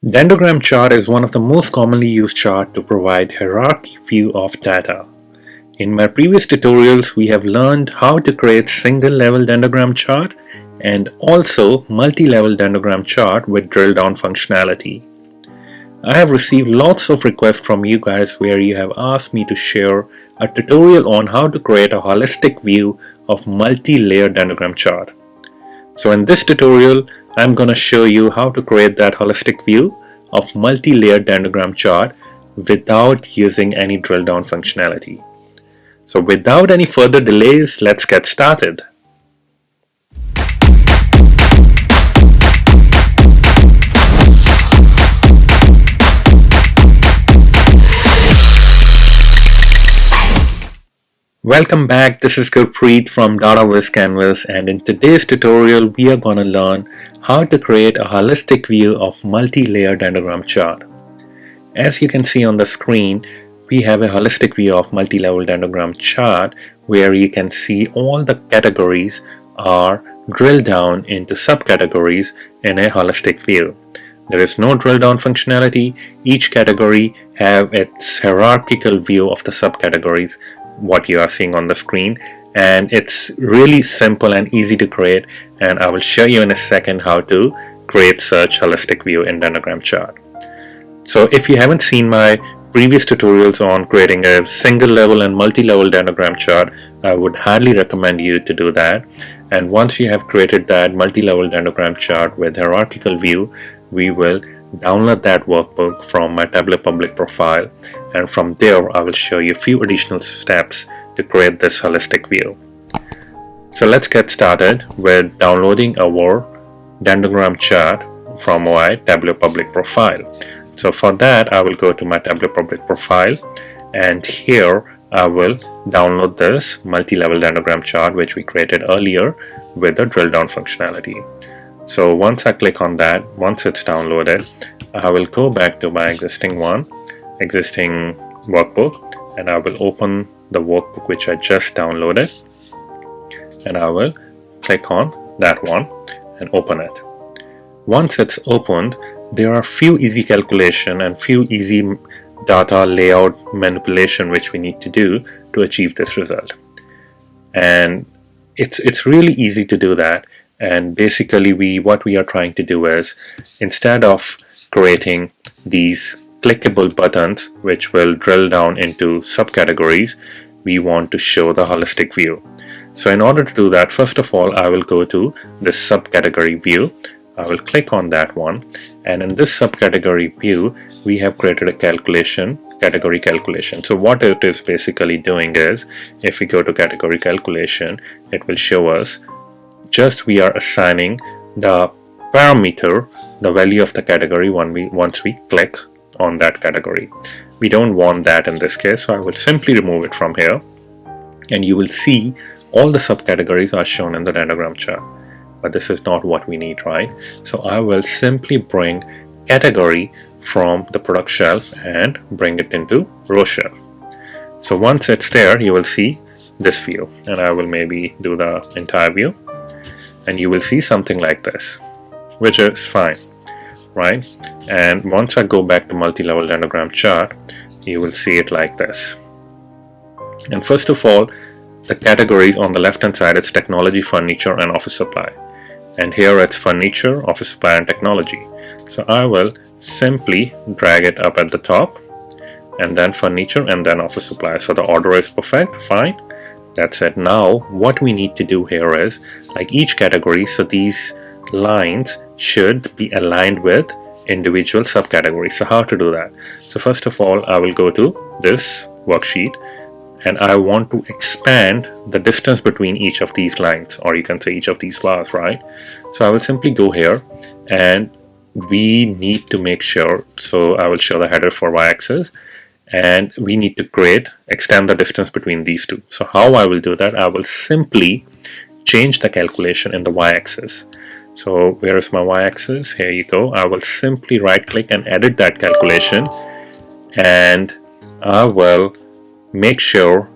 Dendrogram chart is one of the most commonly used charts to provide hierarchy view of data. In my previous tutorials, we have learned how to create single level dendrogram chart and also multi-level dendrogram chart with drill down functionality. I have received lots of requests from you guys where you have asked me to share a tutorial on how to create a holistic view of multi-layer dendrogram chart. So in this tutorial, I'm going to show you how to create that holistic view of multi-layer dendrogram chart without using any drill down functionality. So without any further delays, let's get started. Welcome back, this is Gurpreet from DataViz Canvas, and in today's tutorial we are going to learn how to create a holistic view of multi-layer dendrogram chart. As you can see on the screen, we have a holistic view of multi-level dendrogram chart where you can see all the categories are drilled down into subcategories in a holistic view. There is no drill down functionality. Each category have its hierarchical view of the subcategories, what you are seeing on the screen, and it's really simple and easy to create, and I will show you in a second how to create such holistic view in dendrogram chart. So if you haven't seen my previous tutorials on creating a single level and multi-level dendrogram chart, I would highly recommend you to do that. And once you have created that multi-level dendrogram chart with hierarchical view, we will download that workbook from my Tableau public profile, and from there I will show you a few additional steps to create this holistic view. So let's get started with downloading our dendrogram chart from my Tableau public profile. So for that I will go to my Tableau public profile, and here I will download this multi-level dendrogram chart which we created earlier with the drill down functionality. So once I click on that, once it's downloaded, I will go back to my existing workbook, and I will open the workbook which I just downloaded, and I will click on that one and open it. Once it's opened, there are few easy calculation and few easy data layout manipulation which we need to do to achieve this result, and it's really easy to do that. And basically what we are trying to do is, instead of creating these clickable buttons which will drill down into subcategories, we want to show the holistic view. So in order to do that, first of all I will go to this subcategory view. I will click on that one, and in this subcategory view we have created a category calculation. So what it is basically doing is, if we go to category calculation, it will show us just we are assigning the parameter, the value of the category once we click on that category. We don't want that in this case, so I will simply remove it from here, and you will see all the subcategories are shown in the dendrogram chart. But this is not what we need, right? So I will simply bring category from the product shelf and bring it into row shelf. So once it's there, you will see this view, and I will maybe do the entire view, and you will see something like this, which is fine, right? And once I go back to multi-level dendrogram chart, you will see it like this. And first of all, the categories on the left hand side is technology, furniture and office supply, and here it's furniture, office supply and technology. So I will simply drag it up at the top, and then furniture and then office supply. So the order is perfect, fine. That's it. Now what we need to do here is, like each category, so these lines should be aligned with individual subcategories. So how to do that? So first of all I will go to this worksheet, and I want to expand the distance between each of these lines, or you can say each of these bars, right? So I will simply go here, and we need to make sure, so I will show the header for y-axis, and we need to extend the distance between these two. So how I will do that? I will simply change the calculation in the y-axis. So where is my y-axis? Here you go. I will simply right click and edit that calculation, and I will make sure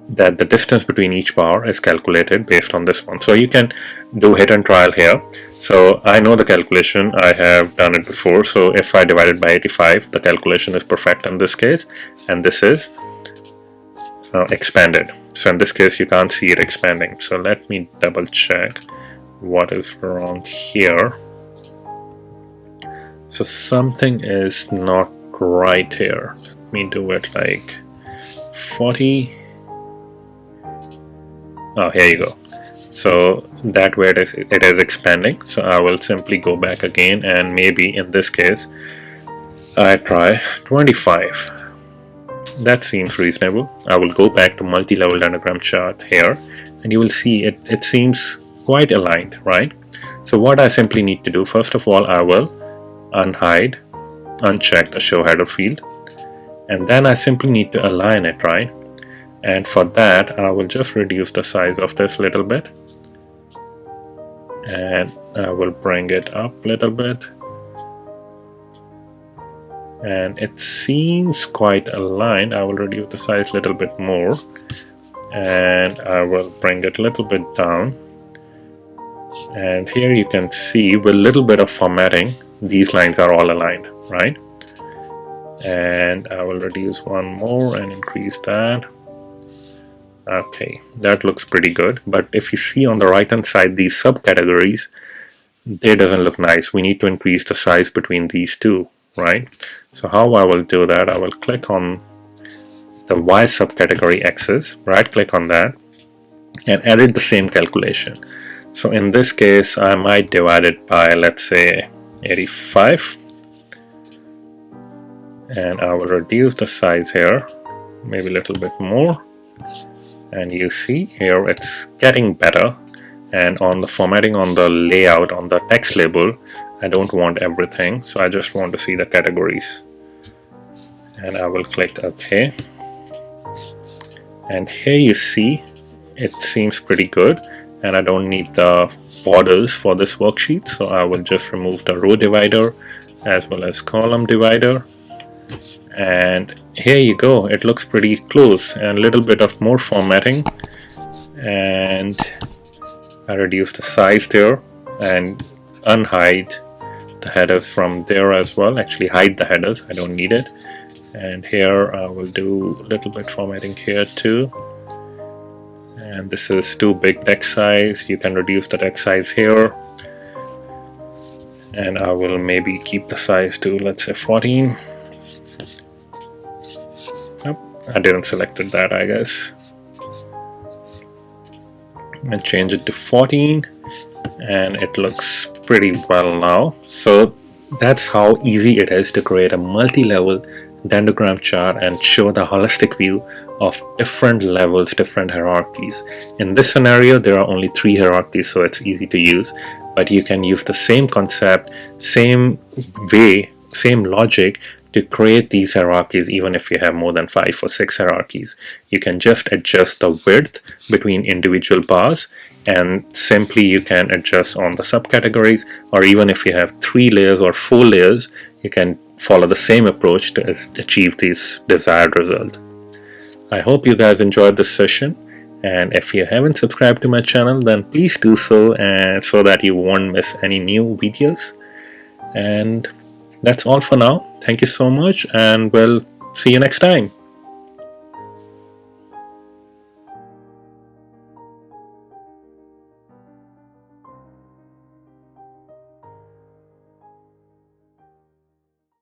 that the distance between each bar is calculated based on this one. So you can do hit and trial here. So I know the calculation, I have done it before. So if I divide it by 85, the calculation is perfect in this case, and this is expanded. So in this case you can't see it expanding. So let me double check what is wrong here. So something is not right here. Let me do it like 40. Oh, here you go. So that way it is expanding. So I will simply go back again, and maybe in this case I try 25. That seems reasonable. I will go back to multi-level dendrogram chart here, and you will see it seems quite aligned, right? So what I simply need to do, first of all, I will uncheck the show header field, and then I simply need to align it, right? And for that I will just reduce the size of this little bit, and I will bring it up a little bit, and it seems quite aligned. I will reduce the size a little bit more, and I will bring it a little bit down, and here you can see with a little bit of formatting these lines are all aligned, right? And I will reduce one more and increase that. Okay, that looks pretty good. But if you see on the right hand side these subcategories, they doesn't look nice. We need to increase the size between these two, right? So how I will do that, I will click on the Y subcategory axis, right click on that, and edit the same calculation. So in this case I might divide it by, let's say, 85, and I will reduce the size here maybe a little bit more, and you see here it's getting better. And on the formatting, on the layout, on the text label, I don't want everything, so I just want to see the categories, and I will click OK. And here you see it seems pretty good, and I don't need the borders for this worksheet, so I will just remove the row divider as well as column divider, and here you go. It looks pretty close, and a little bit of more formatting, and I reduce the size there and unhide the headers from there as well. Actually hide the headers, I don't need it. And here I will do a little bit formatting here too. And this is too big text size. You can reduce the text size here, and I will maybe keep the size to, let's say, 14. Nope, I didn't select that, I guess. And change it to 14, and it looks pretty well now. So that's how easy it is to create a multi-level dendrogram chart and show the holistic view of different levels, different hierarchies. In this scenario there are only 3 hierarchies, so it's easy to use, but you can use the same concept, same way, same logic to create these hierarchies. Even if you have more than 5 or 6 hierarchies, you can just adjust the width between individual bars, and simply you can adjust on the subcategories, or even if you have 3 layers or 4 layers, you can follow the same approach to achieve this desired result. I hope you guys enjoyed this session, and if you haven't subscribed to my channel, then please do so, and so that you won't miss any new videos. And that's all for now. Thank you so much, and we'll see you next time.